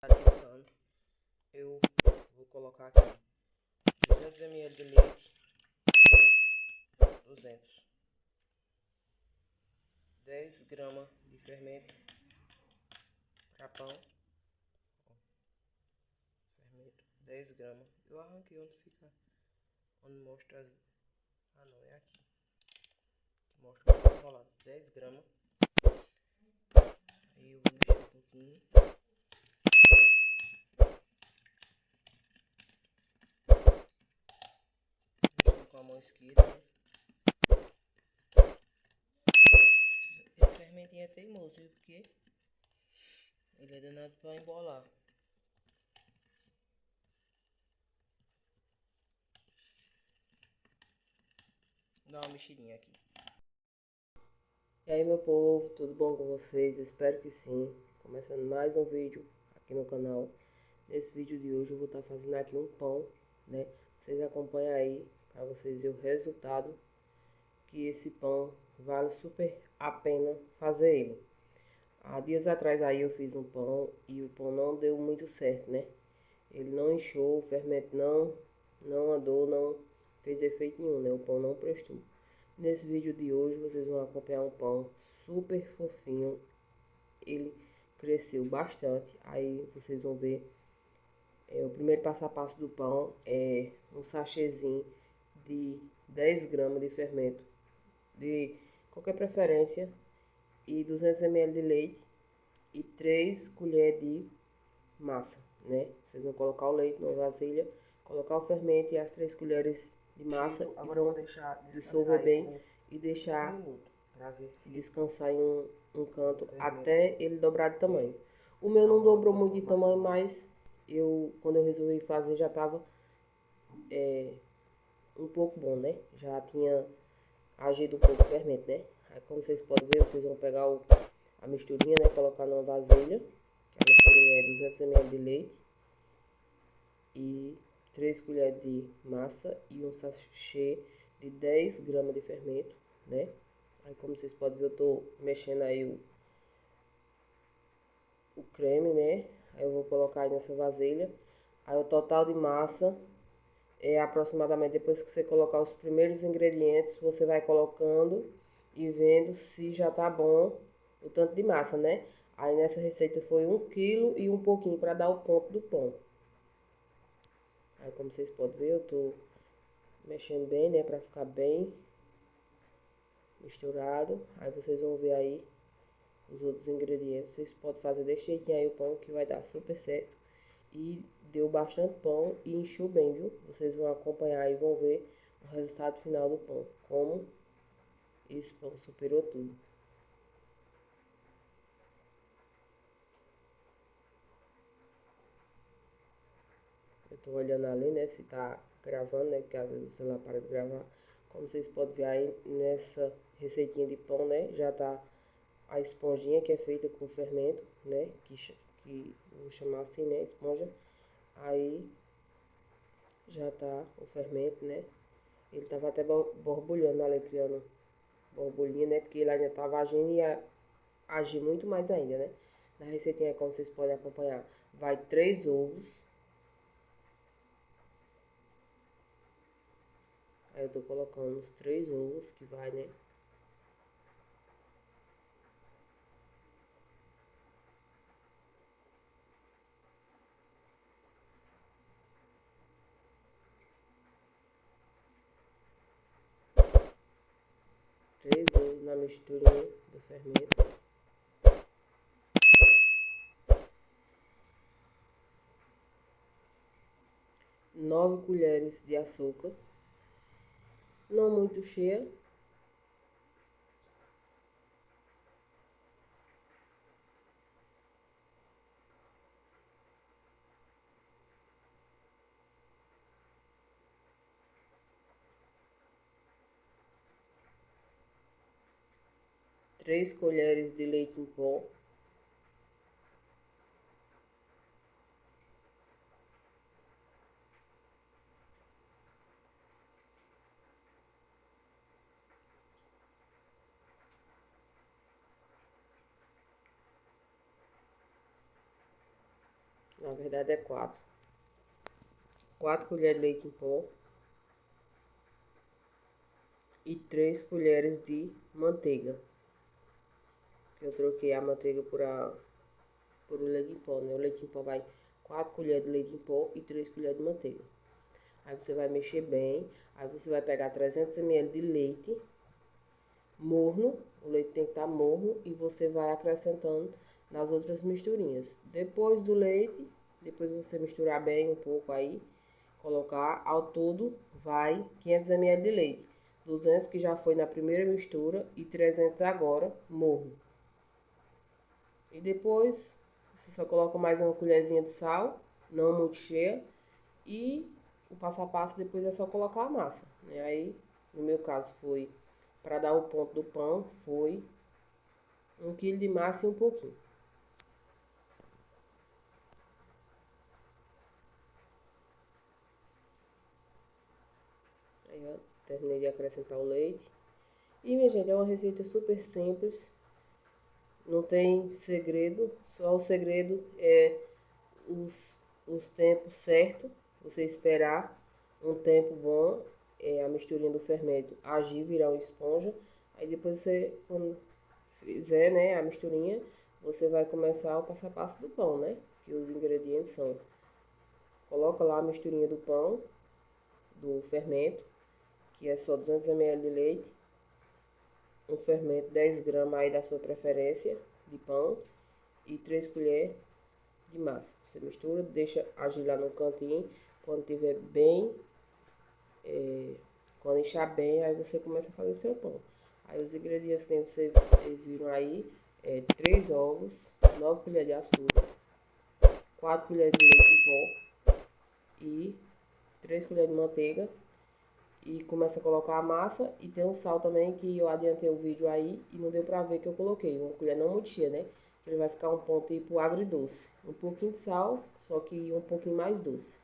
Aplicando, eu vou colocar aqui 200 ml de leite, 200, 10 gramas de fermento para pão, fermento, 10 gramas. Eu arranquei onde fica, onde mostra as... Ah não, é aqui. Mostra o enrolado, 10 gramas. Aí eu vou mexer um pouquinho. Mexendo com a mão esquerda, né? Esse fermentinho é teimoso, viu? Porque ele é danado para embolar. Dá uma mexidinha aqui. E aí, meu povo, tudo bom com vocês? Espero que sim. Começando mais um vídeo aqui no canal. Nesse vídeo de hoje eu vou estar fazendo aqui um pão, né? Vocês acompanham aí para vocês verem o resultado, que esse pão vale super a pena fazer ele. Há dias atrás aí eu fiz um pão e o pão não deu muito certo, né? Ele não inchou, o fermento não andou, não fez efeito nenhum, né? O pão não prestou. Nesse vídeo de hoje vocês vão acompanhar um pão super fofinho. Ele cresceu bastante. Aí vocês vão ver. O primeiro passo a passo do pão é um sachêzinho de 10 gramas de fermento, de qualquer preferência, e 200 ml de leite e 3 colheres de massa, né? Vocês vão colocar o leite numa vasilha, colocar o fermento e as 3 colheres de massa e vão dissolver bem e deixar descansar em um canto até ele dobrar de tamanho. O meu não dobrou muito de tamanho, mas quando eu resolvi fazer já estava um pouco bom, né? Já tinha agido um pouco o fermento, né? Aí como vocês podem ver, vocês vão pegar a misturinha, né? Colocar numa vasilha, que a misturinha é 200 ml de leite e 3 colheres de massa e um sachê de 10 gramas de fermento, né? Aí como vocês podem ver, eu tô mexendo aí o creme, né? Aí eu vou colocar aí nessa vasilha. Aí o total de massa é aproximadamente, depois que você colocar os primeiros ingredientes, você vai colocando e vendo se já tá bom o tanto de massa, né? Aí nessa receita foi 1 quilo e um pouquinho para dar o ponto do pão. Aí como vocês podem ver, eu tô mexendo bem, né, para ficar bem misturado. Aí vocês vão ver aí os outros ingredientes. Vocês podem fazer desse jeitinho aí o pão que vai dar super certo. E deu bastante pão e encheu bem, viu? Vocês vão acompanhar e vão ver o resultado final do pão. Como esse pão superou tudo. Eu tô olhando ali, né, se tá gravando, né, porque às vezes o celular para de gravar. Como vocês podem ver aí nessa receitinha de pão, né, já tá a esponjinha que é feita com fermento, né, que vou chamar assim, né, esponja. Aí já tá o fermento, né, ele tava até borbulhando ali, criando borbulhinha, né, porque ele ainda tava agindo e ia agir muito mais ainda, né. Na receitinha, como vocês podem acompanhar, vai 3 ovos. Aí eu tô colocando os 3 ovos que vai, né? Três ovos na misturinha do fermento. 9 colheres de açúcar. Não muito cheia. 3 colheres de leite em pó. Na verdade é 4. 4 colheres de leite em pó e 3 colheres de manteiga. Eu troquei a manteiga por o leite em pó, né? O leite em pó vai 4 colheres de leite em pó e 3 colheres de manteiga. Aí você vai mexer bem, aí você vai pegar 300 ml de leite morno, o leite tem que estar morno, e você vai acrescentando nas outras misturinhas. Depois do leite, depois você misturar bem um pouco aí, colocar ao todo vai 500 ml de leite, 200 que já foi na primeira mistura e 300 agora morno. E depois você só coloca mais uma colherzinha de sal, não muito cheia, e o passo a passo depois é só colocar a massa, né? Aí, no meu caso foi, para dar o ponto do pão, foi 1 quilo de massa e um pouquinho. Aí, ó, terminei de acrescentar o leite. E, minha gente, é uma receita super simples, não tem segredo, só o segredo é os tempos certos, você esperar um tempo bom, a misturinha do fermento agir, virar uma esponja. Aí depois você, quando fizer, né, a misturinha, você vai começar o passo a passo do pão, né? Que os ingredientes são: coloca lá a misturinha do pão, do fermento, que é só 200 ml de leite, um fermento 10 gramas aí da sua preferência de pão e 3 colheres de massa. Você mistura, deixa agir lá no cantinho. Quando tiver bem, quando inchar bem, aí você começa a fazer seu pão. Aí os ingredientes que vocês viram aí: 3 ovos, 9 colheres de açúcar, 4 colheres de leite em pó e 3 colheres de manteiga. E começa a colocar a massa, e tem um sal também que eu adiantei o vídeo aí e não deu pra ver que eu coloquei. Uma colher não muito cheia, né? Ele vai ficar um pão tipo agridoce. Um pouquinho de sal, só que um pouquinho mais doce.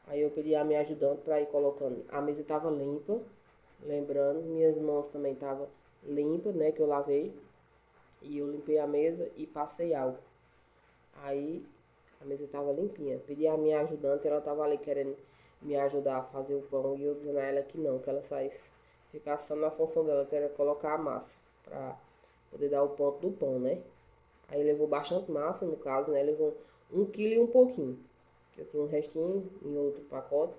Aí eu pedi a minha ajudante para ir colocando. A mesa estava limpa, lembrando, minhas mãos também estavam limpas, né, que eu lavei. E eu limpei a mesa e passei álcool. Aí a mesa estava limpinha. Pedi a minha ajudante, ela estava ali querendo me ajudar a fazer o pão, e eu dizendo a ela que não, que ela ficasse só na função dela, que era colocar a massa, para poder dar o ponto do pão, né? Aí levou bastante massa, no caso, né? Levou 1 quilo e um pouquinho. Eu tinha um restinho em outro pacote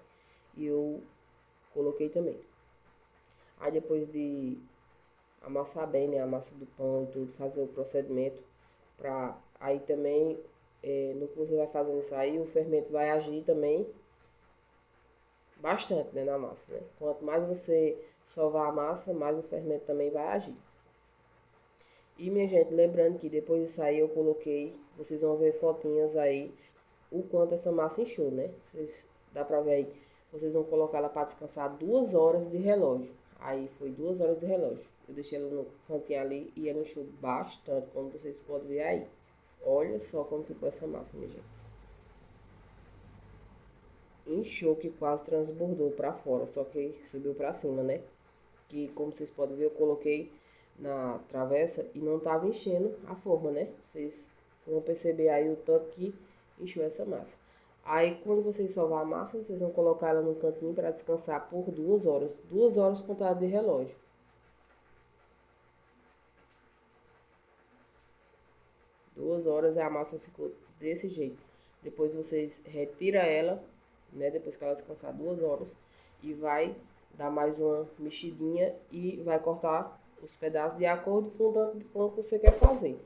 e eu coloquei também. Aí depois de amassar bem, né, a massa do pão e tudo, fazer o procedimento, pra aí também, no que você vai fazendo isso aí, o fermento vai agir também bastante, né, na massa, né? Quanto mais você sovar a massa, mais o fermento também vai agir. E, minha gente, lembrando que depois disso aí eu coloquei, vocês vão ver fotinhas aí, o quanto essa massa inchou, né? Dá pra ver aí, vocês vão colocar ela para descansar 2 horas de relógio. Aí foi 2 horas de relógio. Eu deixei ela no cantinho ali e ela inchou bastante, como vocês podem ver aí. Olha só como ficou essa massa, minha gente. Inchou que quase transbordou para fora, só que subiu para cima, né? Que, como vocês podem ver, eu coloquei na travessa e não tava enchendo a forma, né? Vocês vão perceber aí o tanto que encheu essa massa. Aí, quando vocês sovar a massa, vocês vão colocar ela no cantinho para descansar por 2 horas. 2 horas contadas de relógio. Duas horas a massa ficou desse jeito. Depois vocês retiram ela, né? Depois que ela descansar 2 horas. E vai dar mais uma mexidinha e vai cortar os pedaços de acordo com o tanto de pão que você quer fazer.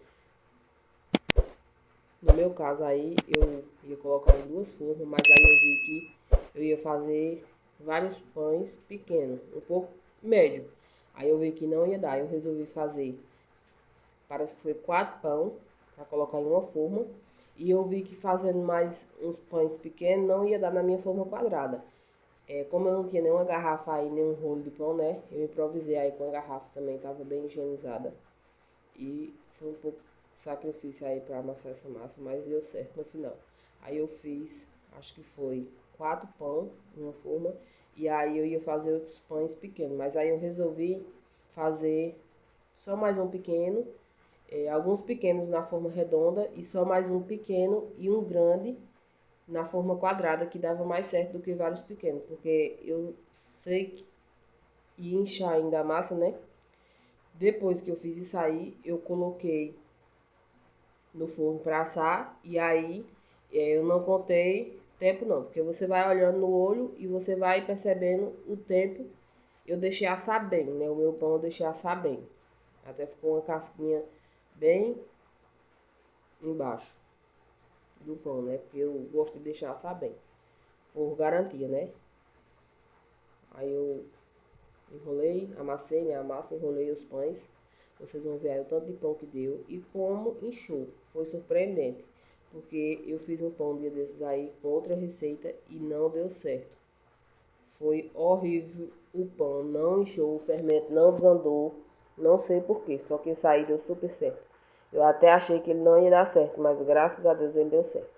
No meu caso aí, eu ia colocar em 2 formas, mas aí eu vi que eu ia fazer vários pães pequenos, um pouco médio. Aí eu vi que não ia dar, eu resolvi fazer, parece que foi 4 pão para colocar em uma forma. E eu vi que fazendo mais uns pães pequenos não ia dar na minha forma quadrada. Como eu não tinha nenhuma garrafa aí, nenhum rolo de pão, né? Eu improvisei aí com a garrafa também, tava bem higienizada. E foi um pouco sacrifício aí para amassar essa massa, mas deu certo no final. Aí eu fiz, acho que foi 4 pão em uma forma, e aí eu ia fazer outros pães pequenos, mas aí eu resolvi fazer só mais um pequeno alguns pequenos na forma redonda e só mais um pequeno e um grande na forma quadrada, que dava mais certo do que vários pequenos, porque eu sei que ia inchar ainda a massa, né? Depois que eu fiz isso aí, eu coloquei no forno para assar e aí eu não contei tempo não, porque você vai olhando no olho e você vai percebendo o tempo. Eu deixei assar bem, né? O meu pão eu deixei assar bem. Até ficou uma casquinha bem embaixo do pão, né? Porque eu gosto de deixar assar bem, por garantia, né? Aí eu enrolei, amassei, né? A massa, enrolei os pães. Vocês vão ver aí o tanto de pão que deu e como inchou. Foi surpreendente, porque eu fiz um pão um dia desses aí com outra receita e não deu certo. Foi horrível o pão, não inchou, o fermento não desandou, não sei porquê, só que esse aí deu super certo. Eu até achei que ele não ia dar certo, mas graças a Deus ele deu certo.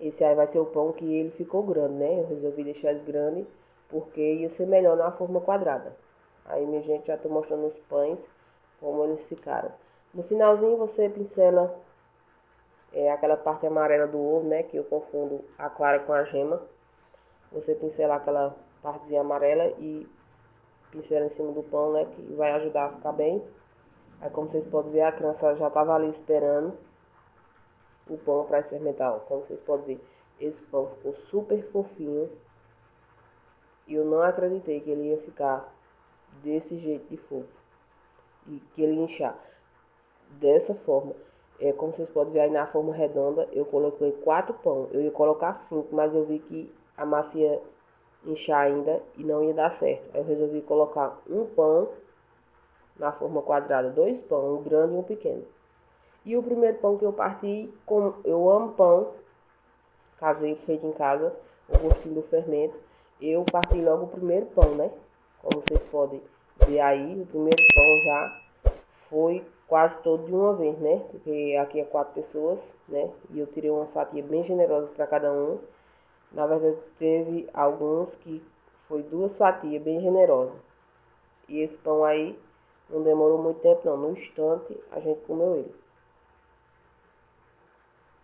Esse aí vai ser o pão que ele ficou grande, né? Eu resolvi deixar ele grande porque ia ser melhor na forma quadrada. Aí, minha gente, já tô mostrando os pães, como eles ficaram. No finalzinho você pincela aquela parte amarela do ovo, né? Que eu confundo a clara com a gema. Você pincela aquela partezinha amarela e pincela em cima do pão, né? Que vai ajudar a ficar bem. Aí, como vocês podem ver, a criança já tava ali esperando o pão para experimentar. Ó. Como vocês podem ver, esse pão ficou super fofinho. E eu não acreditei que ele ia ficar desse jeito de fofo. E que ele ia inchar dessa forma. Como vocês podem ver aí na forma redonda, eu coloquei 4 pão. Eu ia colocar 5, mas eu vi que a massa ia inchar ainda e não ia dar certo. Aí eu resolvi colocar um pão na forma quadrada, 2 pão, um grande e um pequeno. E o primeiro pão que eu parti, como eu amo pão caseiro feito em casa, o gostinho do fermento, eu parti logo o primeiro pão, né? Como vocês podem ver aí, o primeiro pão já foi quase todo de uma vez, né? Porque aqui é 4 pessoas, né? E eu tirei uma fatia bem generosa para cada um. Na verdade, teve alguns que foi 2 fatias bem generosas. E esse pão aí não demorou muito tempo não. No instante a gente comeu ele.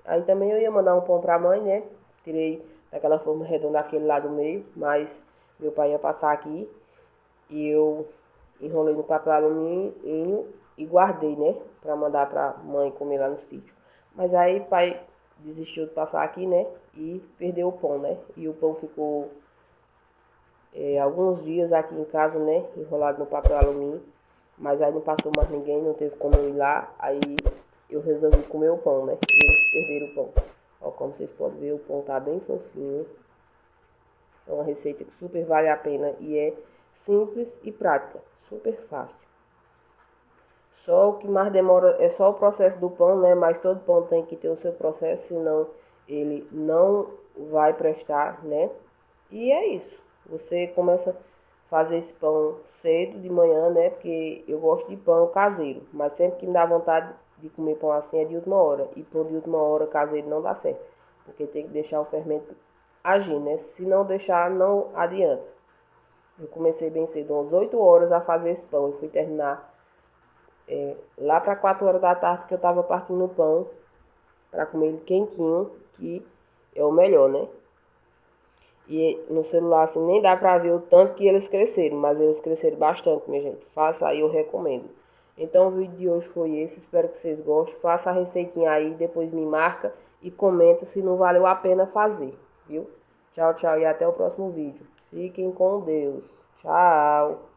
Aí também eu ia mandar um pão pra mãe, né? Tirei daquela forma redonda aquele lá do meio, mas meu pai ia passar aqui e eu enrolei no papel alumínio e guardei, né? Pra mandar pra mãe comer lá no sítio. Mas aí pai desistiu de passar aqui, né? E perdeu o pão, né? E o pão ficou alguns dias aqui em casa, né? Enrolado no papel alumínio. Mas aí não passou mais ninguém, não teve como eu ir lá. Aí eu resolvi comer o pão, né? E eles perderam o pão. Ó, como vocês podem ver, o pão tá bem fofinho. É uma receita que super vale a pena e é simples e prática, super fácil. Só o que mais demora é só o processo do pão, né? Mas todo pão tem que ter o seu processo, senão ele não vai prestar, né? E é isso. Você começa a fazer esse pão cedo de manhã, né? Porque eu gosto de pão caseiro, mas sempre que me dá vontade de comer pão assim é de última hora. E pão de última hora caseiro não dá certo, porque tem que deixar o fermento agir, né? Se não deixar, não adianta. Eu comecei bem cedo, umas 8 horas a fazer esse pão. Eu fui terminar lá para 4 horas da tarde que eu tava partindo o pão para comer ele quentinho, que é o melhor, né? E no celular assim nem dá pra ver o tanto que eles cresceram, mas eles cresceram bastante, minha gente. Faça aí, eu recomendo. Então o vídeo de hoje foi esse, espero que vocês gostem. Faça a receitinha aí, depois me marca e comenta se não valeu a pena fazer, viu? Tchau, tchau e até o próximo vídeo. Fiquem com Deus. Tchau.